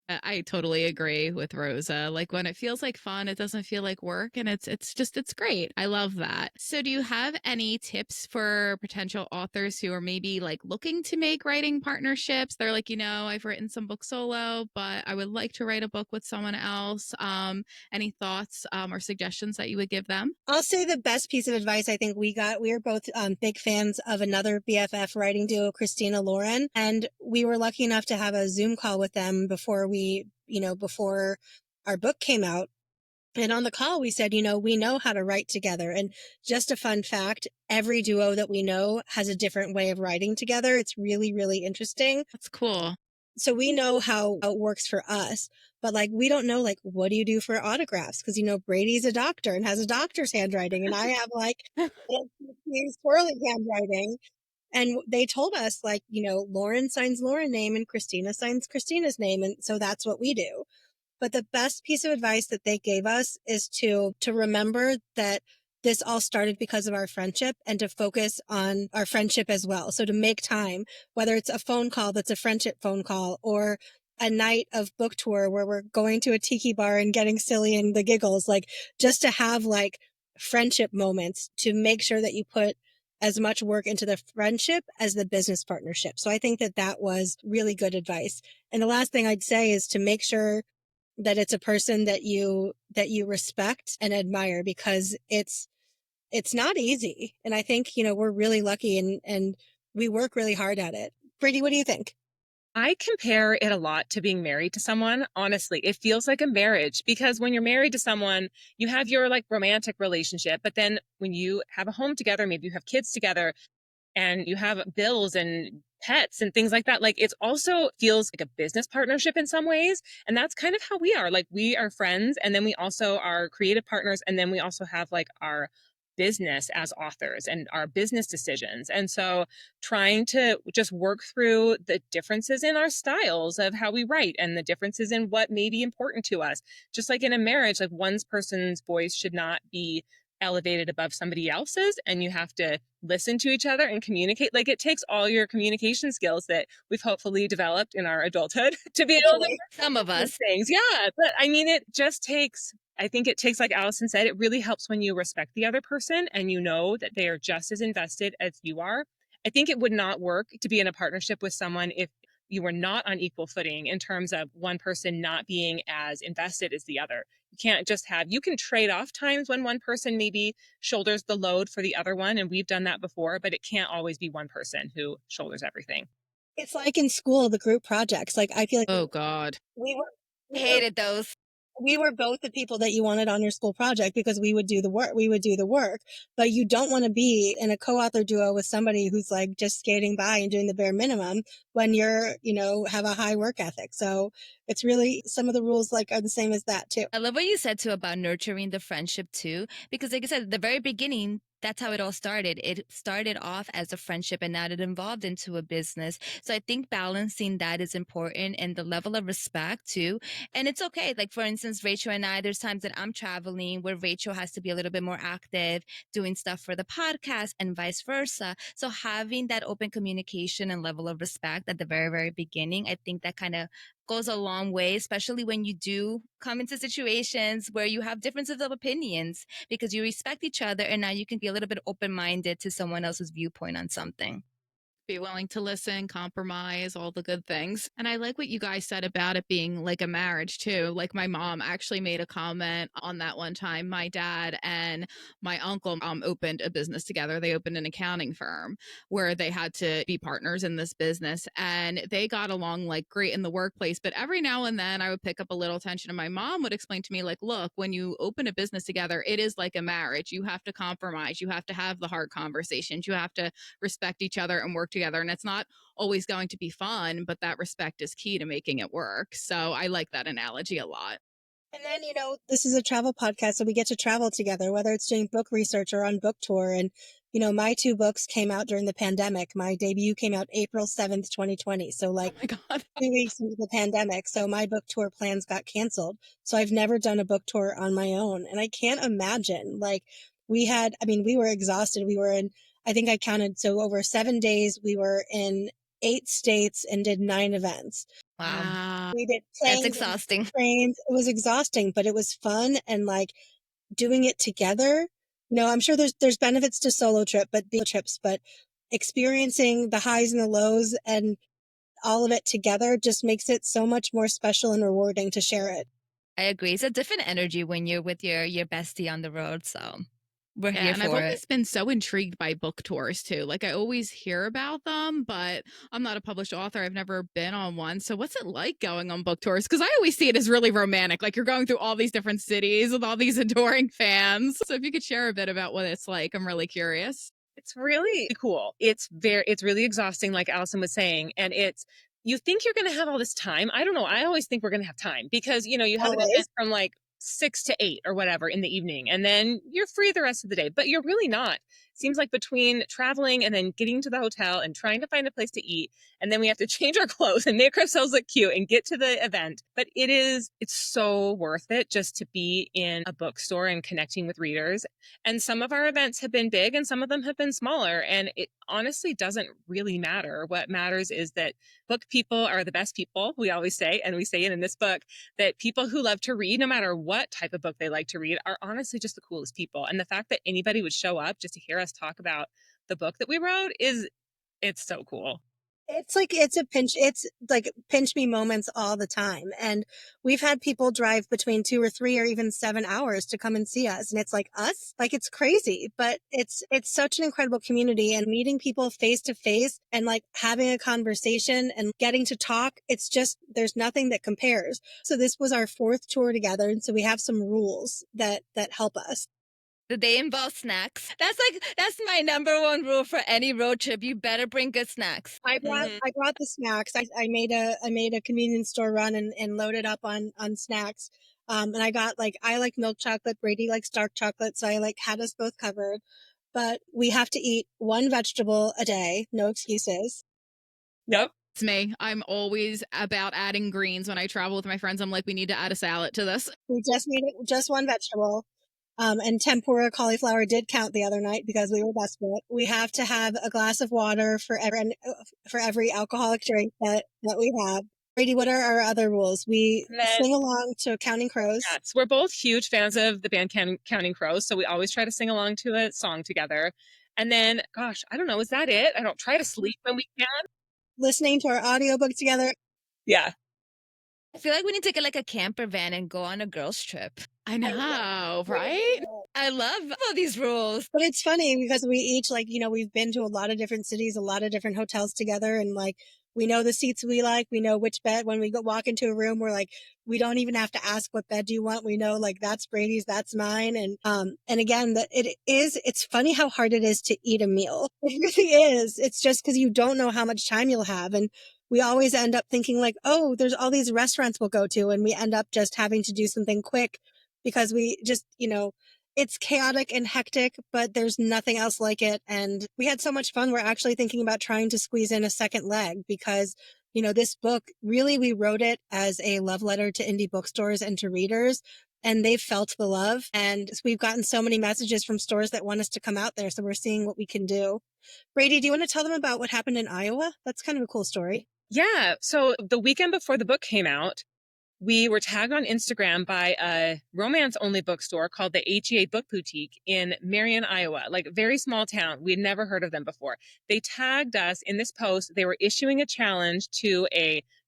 I totally agree with Rosa. Like, when it feels like fun, it doesn't feel like work, and it's great. I love that. So do you have any tips for potential authors who are maybe like looking to make writing partnerships? They're like, I've written some books solo, but I would like to write a book with someone else. Any thoughts or suggestions that you would give them? I'll say the best piece of advice I think we are both big fans of another BFF writing duo, Christina Lauren, and we were lucky enough to have a Zoom call with them before our book came out. And on the call, we said, we know how to write together. And just a fun fact, every duo that we know has a different way of writing together. It's really, really interesting. That's cool. So we know how it works for us, but like we don't know like what do you do for autographs? Because Brady's a doctor and has a doctor's handwriting, and I have like swirly handwriting. And they told us like Lauren signs Lauren's name and Christina signs Christina's name, and so that's what we do. But the best piece of advice that they gave us is to remember that this all started because of our friendship and to focus on our friendship as well. So to make time, whether it's a phone call that's a friendship phone call or a night of book tour where we're going to a tiki bar and getting silly and the giggles, like just to have like friendship moments to make sure that you put as much work into the friendship as the business partnership. So I think that that was really good advice. And the last thing I'd say is to make sure that it's a person that you respect and admire, because it's not easy. And I think, we're really lucky and we work really hard at it. Brady, what do you think? I compare it a lot to being married to someone. Honestly, it feels like a marriage because when you're married to someone, you have your like romantic relationship. But then when you have a home together, maybe you have kids together and you have bills and pets and things like that. Like it's also feels like a business partnership in some ways. And that's kind of how we are. Like we are friends and then we also are creative partners. And then we also have like our business as authors and our business decisions. And so trying to just work through the differences in our styles of how we write and the differences in what may be important to us. Just like in a marriage, like one person's voice should not be elevated above somebody else's, and you have to listen to each other and communicate. Like it takes all your communication skills that we've hopefully developed in our adulthood to be able to Some of these us. things. Yeah, but I mean, it just takes. I think it takes, like Allison said, it really helps when you respect the other person and you know that they are just as invested as you are. I think it would not work to be in a partnership with someone if you were not on equal footing in terms of one person not being as invested as the other. You can't just have, you can trade off times when one person maybe shoulders the load for the other one. And we've done that before, but it can't always be one person who shoulders everything. It's like in school, the group projects. Like I feel like Oh God. we were we were Hated those. we were both the people that you wanted on your school project because we would do the work. We would do the work, but you don't want to be in a co-author duo with somebody who's like just skating by and doing the bare minimum when you're, have a high work ethic. So it's really, some of the rules like are the same as that too. I love what you said too about nurturing the friendship too, because like I said, at the very beginning, that's how it all started. It started off as a friendship and now it evolved into a business. So I think balancing that is important and the level of respect too. And it's okay. Like for instance, Rachel and I, there's times that I'm traveling where Rachel has to be a little bit more active, doing stuff for the podcast and vice versa. So having that open communication and level of respect at the very, very beginning, I think that kind of goes a long way, especially when you do come into situations where you have differences of opinions because you respect each other and now you can be a little bit open minded to someone else's viewpoint on something. Be willing to listen, compromise, all the good things. And I like what you guys said about it being like a marriage too. Like my mom actually made a comment on that one time. My dad and my uncle opened a business together. They opened an accounting firm where they had to be partners in this business and they got along like great in the workplace. But every now and then I would pick up a little tension and my mom would explain to me like, look, when you open a business together, it is like a marriage. You have to compromise. You have to have the hard conversations. You have to respect each other and work together. And it's not always going to be fun, but that respect is key to making it work. So I like that analogy a lot. And then, this is a travel podcast, so we get to travel together, whether it's doing book research or on book tour. And, my two books came out during the pandemic. My debut came out April 7th, 2020. So Oh like my God. 2 weeks into the pandemic. So my book tour plans got canceled. So I've never done a book tour on my own. And I can't imagine like we were exhausted. We were in, I think I counted. So over 7 days, we were in 8 states and did 9 events. Wow. Wow. We did That's planes and exhausting. trains. It was exhausting, but it was fun. And like doing it together, I'm sure there's benefits to solo trips, but experiencing the highs and the lows and all of it together just makes it so much more special and rewarding to share it. I agree. It's a different energy when you're with your bestie on the road. So we're Yeah, here and I've for it. always been so intrigued by book tours too. Like I always hear about them, but I'm not a published author. I've never been on one. So what's it like going on book tours? Because I always see it as really romantic. Like you're going through all these different cities with all these adoring fans. So if you could share a bit about what it's like, I'm really curious. It's really cool. It's really exhausting, like Allison was saying. And it's you think you're going to have all this time. I don't know. I always think we're going to have time because, you have an event Always. from like 6 to 8 or whatever in the evening, and then you're free the rest of the day, but you're really not. Seems like between traveling and then getting to the hotel and trying to find a place to eat, and then we have to change our clothes and make ourselves look cute and get to the event. But it's so worth it just to be in a bookstore and connecting with readers. And some of our events have been big and some of them have been smaller. And it honestly doesn't really matter. What matters is that book people are the best people, we always say, and we say it in this book, that people who love to read, no matter what type of book they like to read, are honestly just the coolest people. And the fact that anybody would show up just to hear us talk about the book that we wrote it's so cool. It's like pinch me moments all the time. And we've had people drive between 2 or 3 or even 7 hours to come and see us. And it's like us, like it's crazy, but it's such an incredible community, and meeting people face to face and like having a conversation and getting to talk. It's just, there's nothing that compares. So this was our 4th tour together. And so we have some rules that help us. Do they involve snacks? That's my number one rule for any road trip. You better bring good snacks. I brought the snacks. I made a convenience store run and loaded up on snacks. And I got I like milk chocolate. Brady likes dark chocolate. So I had us both covered, but we have to eat 1 vegetable a day. No excuses. Yep. It's me. I'm always about adding greens when I travel with my friends. I'm like, we need to add a salad to this. We just made it just 1 vegetable. And tempura cauliflower did count the other night because we were desperate. We have to have a glass of water for every alcoholic drink that we have. Brady, what are our other rules? We sing along to Counting Crows. Yes, we're both huge fans of the band Counting Crows, so we always try to sing along to a song together. And then, gosh, I don't know, is that it? I don't try to sleep when we can. Listening to our audiobook together. Yeah. I feel like we need to get a camper van and go on a girls' trip. I know, right? I love all these rules. But it's funny because we each we've been to a lot of different cities, a lot of different hotels together, and we know the seats we like. We know which bed. When we walk into a room, we're we don't even have to ask what bed do you want. We know that's Brady's, that's mine. And again, it's funny how hard it is to eat a meal. It really is. It's just because you don't know how much time you'll have. And we always end up thinking oh, there's all these restaurants we'll go to. And we end up just having to do something quick because we just, it's chaotic and hectic, but there's nothing else like it. And we had so much fun. We're actually thinking about trying to squeeze in a second leg because, this book, really, we wrote it as a love letter to indie bookstores and to readers, and they've felt the love. And we've gotten so many messages from stores that want us to come out there. So we're seeing what we can do. Brady, do you want to tell them about what happened in Iowa? That's kind of a cool story. Yeah. So the weekend before the book came out, we were tagged on Instagram by a romance-only bookstore called the HEA Book Boutique in Marion, Iowa, a very small town. We'd never heard of them before. They tagged us in this post. They were issuing a challenge to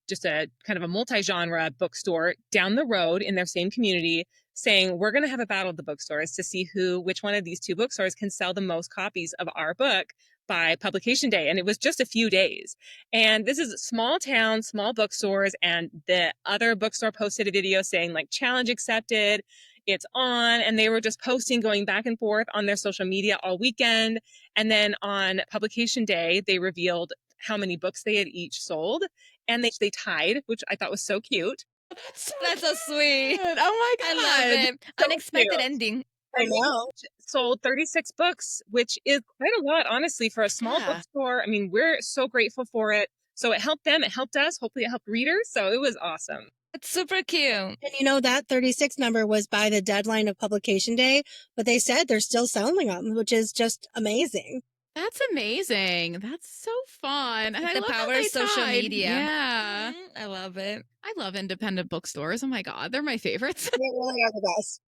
just a kind of a multi-genre bookstore down the road in their same community, saying, we're going to have a battle of the bookstores to see which one of these 2 bookstores can sell the most copies of our book by publication day. And it was just a few days. And this is a small town, small bookstores. And the other bookstore posted a video saying challenge accepted, it's on. And they were just posting, going back and forth on their social media all weekend. And then on publication day, they revealed how many books they had each sold. And they tied, which I thought was so cute. That's so sweet. Oh my God. I love it. So Unexpected cute. ending. I know. Sold 36 books, which is quite a lot, honestly, for a small bookstore. I mean, we're so grateful for it. So it helped them, it helped us, hopefully it helped readers. So it was awesome. It's super cute. And that 36 number was by the deadline of publication day, but they said they're still selling them, which is just amazing. That's amazing. That's so fun. And I The love power how of they social tied. media. Yeah. I love it. I love independent bookstores. Oh my God. They're my favorites. They really are the best.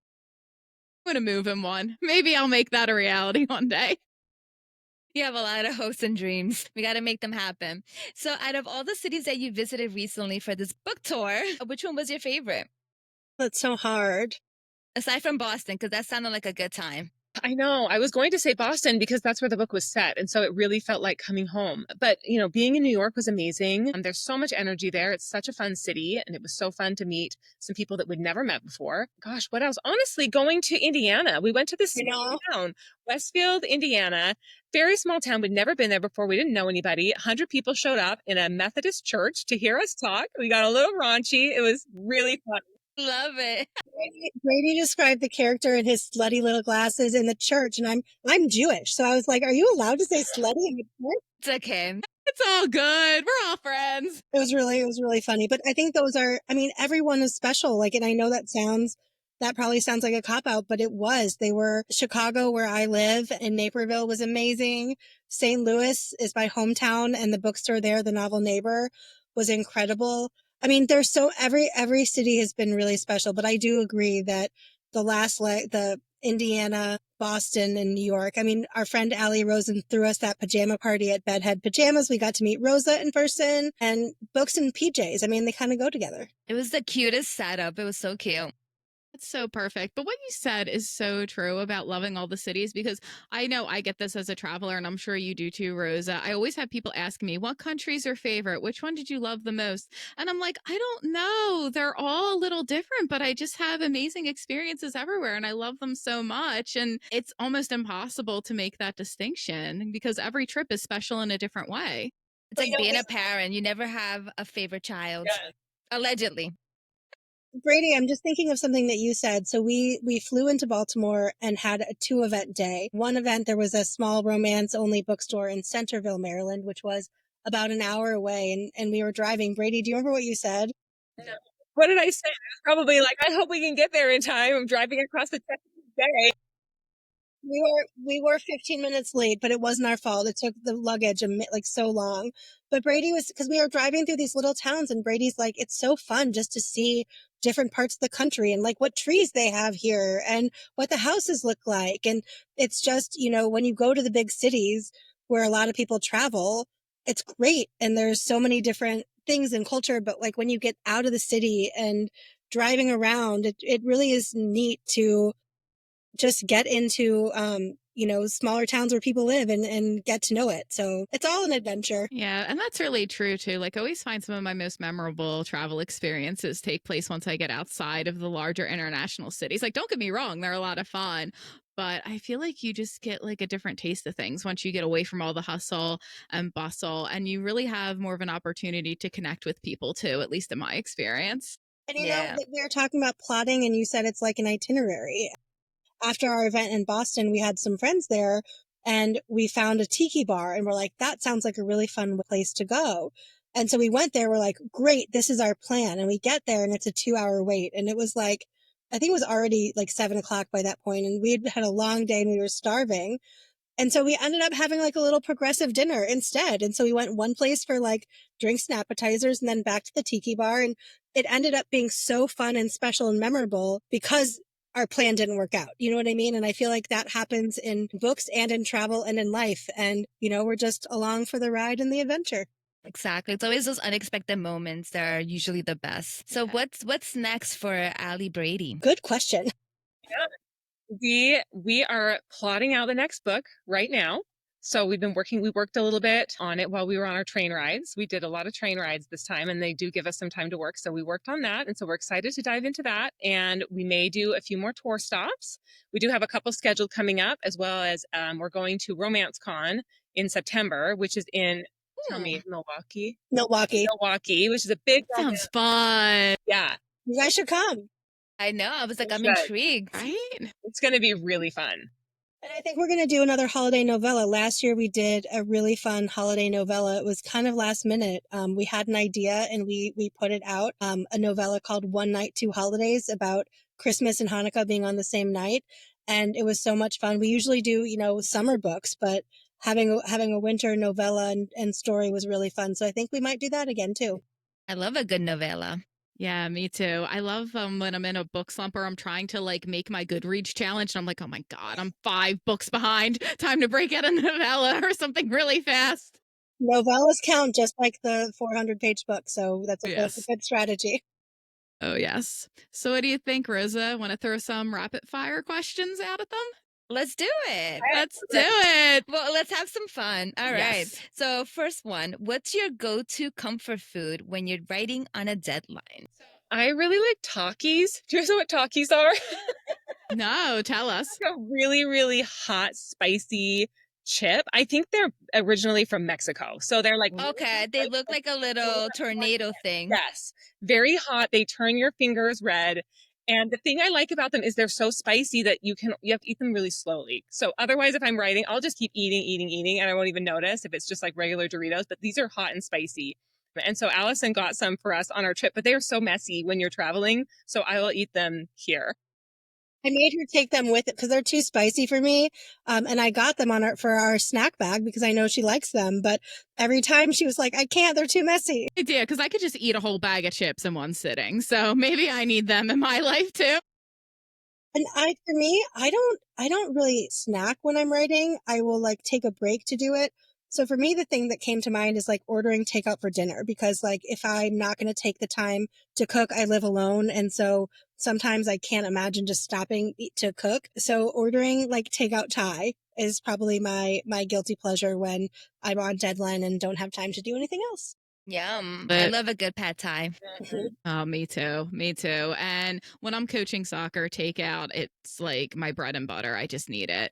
I'm going to move in one. Maybe I'll make that a reality one day. You have a lot of hopes and dreams. We got to make them happen. So out of all the cities that you visited recently for this book tour, which one was your favorite? That's so hard. Aside from Boston, because that sounded like a good time. I know. I was going to say Boston because that's where the book was set. And so it really felt like coming home. But, being in New York was amazing. There's so much energy there. It's such a fun city. And it was so fun to meet some people that we'd never met before. Gosh, what else? Honestly, going to Indiana. We went to this small town, Westfield, Indiana. Very small town. We'd never been there before. We didn't know anybody. 100 people showed up in a Methodist church to hear us talk. We got a little raunchy. It was really fun. Love it. Brady described the character in his slutty little glasses in the church, and I'm Jewish, so I was like, "Are you allowed to say slutty in the church?" It's okay. It's all good. We're all friends. It was really funny. But I think those are, I mean, everyone is special. Like, and I know that probably sounds like a cop out, but it was. They were Chicago, where I live, and Naperville was amazing. St. Louis is my hometown, and the bookstore there, The Novel Neighbor, was incredible. I mean, every city has been really special, but I do agree that the Indiana, Boston, and New York. I mean, our friend Allie Rosen threw us that pajama party at Bedhead Pajamas. We got to meet Rosa in person, and books and PJs. I mean, they kind of go together. It was the cutest setup. It was so cute. That's so perfect. But what you said is so true about loving all the cities, because I know I get this as a traveler, and I'm sure you do too, Rosa. I always have people ask me, what country's your favorite? Which one did you love the most? And I'm like, I don't know. They're all a little different, but I just have amazing experiences everywhere and I love them so much. And it's almost impossible to make that distinction because every trip is special in a different way. It's like being a parent. You never have a favorite child. Yeah. Allegedly. Brady, I'm just thinking of something that you said. So we flew into Baltimore and had a 2-event day. One event, there was a small romance only bookstore in Centerville, Maryland, which was about an hour away. And we were driving. Brady, do you remember what you said? No. What did I say? I was probably like, I hope we can get there in time. I'm driving across the day. We were 15 minutes late, but it wasn't our fault. It took the luggage like so long. But Brady was, because we were driving through these little towns, and Brady's like, it's so fun just to see different parts of the country and like what trees they have here and what the houses look like. And it's just, when you go to the big cities where a lot of people travel, it's great. And there's so many different things in culture. But like when you get out of the city and driving around, it really is neat to just get into smaller towns where people live and get to know it. So it's all an adventure. Yeah, and that's really true too. Like, I always find some of my most memorable travel experiences take place once I get outside of the larger international cities. Like, don't get me wrong, they're a lot of fun, but I feel like you just get like a different taste of things once you get away from all the hustle and bustle, and you really have more of an opportunity to connect with people too, at least in my experience. And we were talking about plotting, and you said it's like an itinerary. After our event in Boston, we had some friends there, and we found a tiki bar, and we're like, that sounds like a really fun place to go. And so we went there. We're like, great, this is our plan. And we get there, and it's a 2-hour wait. And it was like, I think it was already like 7 o'clock by that point, and we had a long day and we were starving. And so we ended up having like a little progressive dinner instead. And so we went one place for like drinks and appetizers and then back to the tiki bar. And it ended up being so fun and special and memorable because our plan didn't work out. You know what I mean? And I feel like that happens in books and in travel and in life. And, we're just along for the ride and the adventure. Exactly. It's always those unexpected moments that are usually the best. So what's next for Allie Brady? Good question. Yeah. We are plotting out the next book right now. So we worked a little bit on it while we were on our train rides. We did a lot of train rides this time, and they do give us some time to work. So we worked on that. And so we're excited to dive into that. And we may do a few more tour stops. We do have a couple scheduled coming up, as well as we're going to Romance Con in September, which is in, tell me, Milwaukee, which is a big Sounds fun. Yeah. You guys should come. I know. I was like, I'm intrigued. Right? It's going to be really fun. And I think we're going to do another holiday novella. Last year we did a really fun holiday novella. It was kind of last minute. We had an idea and we put it out, a novella called One Night, Two Holidays, about Christmas and Hanukkah being on the same night. And it was so much fun. We usually do, summer books, but having a winter novella and story was really fun. So I think we might do that again too. I love a good novella. Yeah, me too. I love when I'm in a book slump or I'm trying to like make my Goodreads challenge and I'm like, oh my God, I'm 5 books behind. Time to break out a novella or something really fast. Novellas count just like the 400-page book. So that's a good strategy. Oh, yes. So what do you think, Rosa? Want to throw some rapid fire questions out at them? Let's do it. Let's do it. Well, let's have some fun. All right. Yes. So, first one, what's your go-to comfort food when you're writing on a deadline? I really like Takis. Do you guys know what Takis are? No, tell us. A really, really hot, spicy chip. I think they're originally from Mexico. So they're like, Okay, they look like a little tornado thing. yes, very hot. They turn your fingers red. And the thing I like about them is they're so spicy that you have to eat them really slowly. So otherwise, if I'm writing, I'll just keep eating, eating, eating, and I won't even notice if it's just like regular Doritos. But these are hot and spicy. And so Allison got some for us on our trip, but they are so messy when you're traveling. So I will eat them here. I made her take them with it because they're too spicy for me. And I got them for our snack bag because I know she likes them. But every time she was like, I can't, they're too messy. Idea, because I could just eat a whole bag of chips in one sitting. So maybe I need them in my life too. And for me, I don't really snack when I'm writing. I will like take a break to do it. So for me, the thing that came to mind is like ordering takeout for dinner because like if I'm not going to take the time to cook, I live alone. And so sometimes I can't imagine just stopping to cook. So ordering like takeout Thai is probably my guilty pleasure when I'm on deadline and don't have time to do anything else. Yum. I But love a good pad thai. oh, me too. Me too. And when I'm coaching soccer takeout, it's like my bread and butter. I just need it.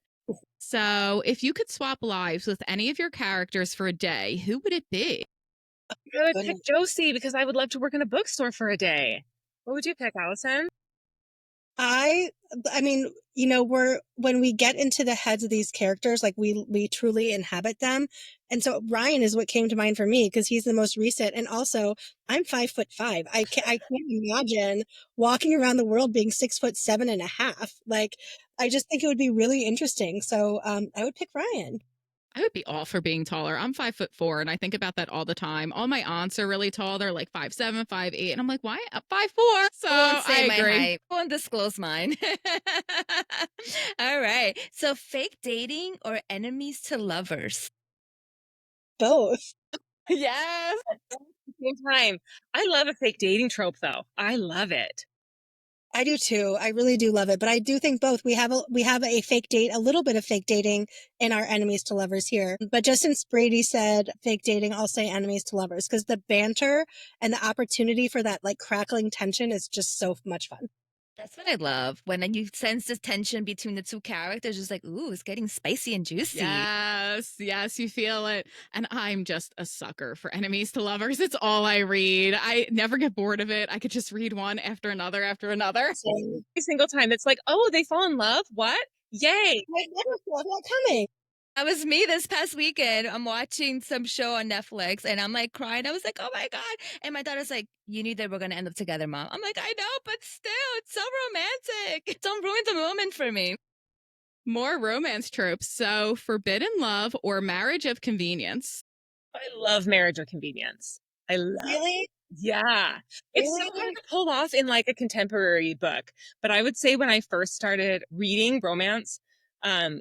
So, if you could swap lives with any of your characters for a day, who would it be? I would pick Josie because I would love to work in a bookstore for a day. What would you pick, Allison? I mean, you know, when we get into the heads of these characters, like we truly inhabit them. And so Ryan is what came to mind for me because he's the most recent. And also I'm 5'5". I can't imagine walking around the world being 6'7.5". Like, I just think it would be really interesting. So, I would pick Ryan. I would be all for being taller. I'm 5'4", and I think about that all the time. All my aunts are really tall. They're like 5'7", 5'8", and I'm like, why? 5'4". So I won't say I my agree. height. I won't disclose mine. All right. So, fake dating or enemies to lovers? Both. Yes. At the same time, I love a fake dating trope, though. I love it. I do too. I really do love it. But I do think both. We have a fake date, a little bit of fake dating in our enemies to lovers here. But just since Brady said fake dating, I'll say enemies to lovers because the banter and the opportunity for that like crackling tension is just so much fun. That's what I love. When you sense this tension between the two characters, just like, ooh, it's getting spicy and juicy. Yes, yes, you feel it. And I'm just a sucker for enemies to lovers. It's all I read. I never get bored of it. I could just read one after another after another. So Every single time, it's like, oh, they fall in love? What? Yay. I never saw that coming. That was me this past weekend. I'm watching some show on Netflix and I'm like crying. I was like, oh my God. And my daughter's like, you knew they were going to end up together, Mom. I'm like, I know, but still, it's so romantic. Don't ruin the moment for me. More romance tropes. So, forbidden love or marriage of convenience. I love Marriage of Convenience. I love Really? Yeah. It's so Really? hard to pull off in like a contemporary book. But I would say when I first started reading romance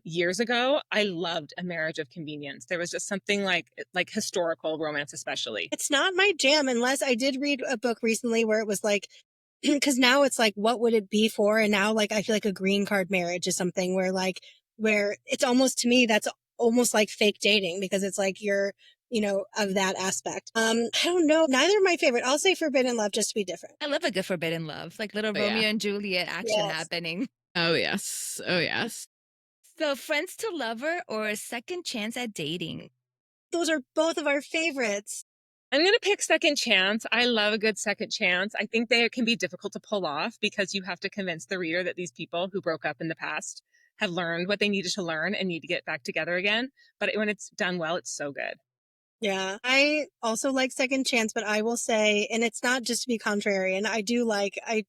years ago, I loved A Marriage of Convenience. There was just something like historical romance especially. It's not my jam unless I did read a book recently where it was like, because now it's like, what would it be for? And now like, I feel like a green card marriage is something where it's almost to me, that's almost like fake dating because it's like you're, of that aspect. I don't know. Neither are my favorite. I'll say forbidden love just to be different. I love a good forbidden love, like little Oh, yeah. Romeo and Juliet action Yes. happening. Oh, yes. Oh, yes. So, friends to lover or a second chance at dating? Those are both of our favorites. I'm going to pick Second Chance. I love a good second chance. I think they can be difficult to pull off because you have to convince the reader that these people who broke up in the past have learned what they needed to learn and need to get back together again. But when it's done well, it's so good. Yeah, I also like second chance, but I will say, and it's not just to be contrarian, I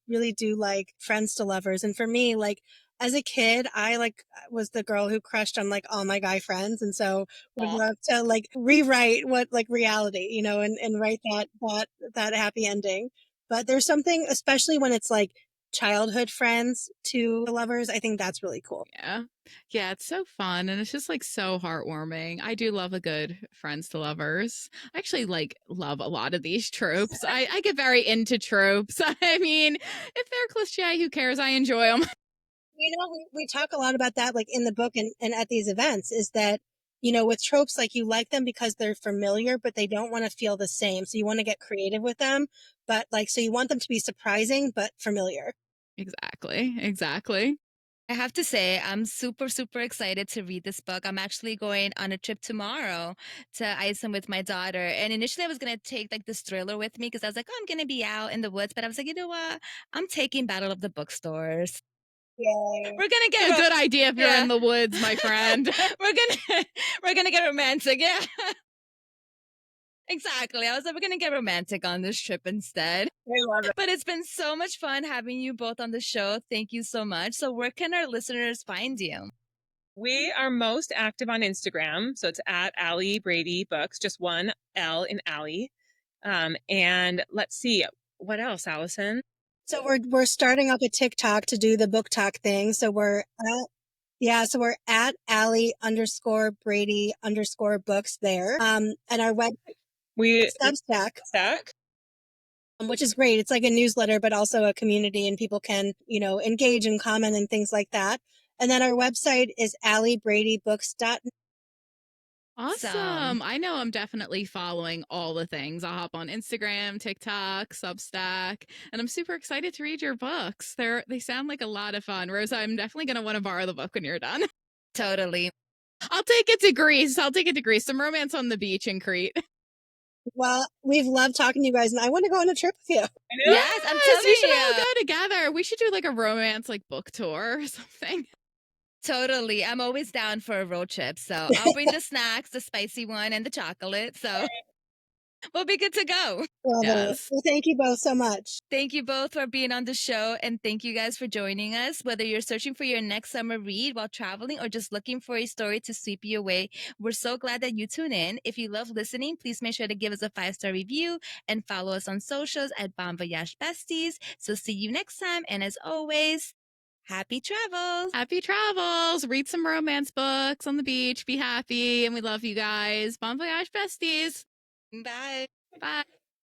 really do like friends to lovers. And for me, like as a kid, I like was the girl who crushed on like all my guy friends. And so would Aw. love to like rewrite what like reality, and write that happy ending. But there's something, especially when it's like childhood friends to lovers, I think that's really cool. Yeah. Yeah, it's so fun and it's just like so heartwarming. I do love a good friends to lovers. I actually like love a lot of these tropes. I get very into tropes. I mean, if they're cliche, who cares? I enjoy them. We talk a lot about that, like in the book and at these events, is that, with tropes, like you like them because they're familiar, but they don't want to feel the same. So you want to get creative with them, but like, so you want them to be surprising, but familiar. Exactly. Exactly. I have to say, I'm super, super excited to read this book. I'm actually going on a trip tomorrow to Iceland with my daughter. And initially, I was going to take like this thriller with me because I was like, oh, I'm going to be out in the woods. But I was like, you know what? I'm taking Battle of the Bookstores. Yay. We're gonna get A good idea if you're in the woods, my friend. we're gonna get romantic. Yeah, exactly. I was like, we're gonna get romantic on this trip instead. I love it. But it's been so much fun having you both on the show. Thank you so much. So, where can our listeners find you? We are most active on Instagram. So it's at Allie Brady Books, just one L in Allie. And let's see, what else, Allison? So we're starting up a TikTok to do the book talk thing. So we're at Allie_Brady_books there. And our web We Substack, Stack. which is great. It's like a newsletter, but also a community, and people can, engage and comment and things like that. And then our website is alliebradybooks.net. Awesome. I know I'm definitely following all the things. I'll hop on Instagram, TikTok, Substack, and I'm super excited to read your books. They sound like a lot of fun. Rosa, I'm definitely going to want to borrow the book when you're done. Totally. I'll take it to Greece. Some romance on the beach in Crete. Well, we've loved talking to you guys, and I want to go on a trip with you. Yes, I'm Yes, telling we should you. all go together. We should do like a romance like book tour or something. Totally. I'm always down for a road trip. So I'll bring the snacks, the spicy one, and the chocolate. So we'll be good to go. Love it. Yes. Well, thank you both so much. Thank you both for being on the show. And thank you guys for joining us. Whether you're searching for your next summer read while traveling or just looking for a story to sweep you away, we're so glad that you tune in. If you love listening, please make sure to give us a 5-star review and follow us on socials at Bon Voyage Besties. So see you next time. And as always, happy travels. Happy travels. Read some romance books on the beach. Be happy. And we love you guys. Bon voyage, besties. Bye. Bye.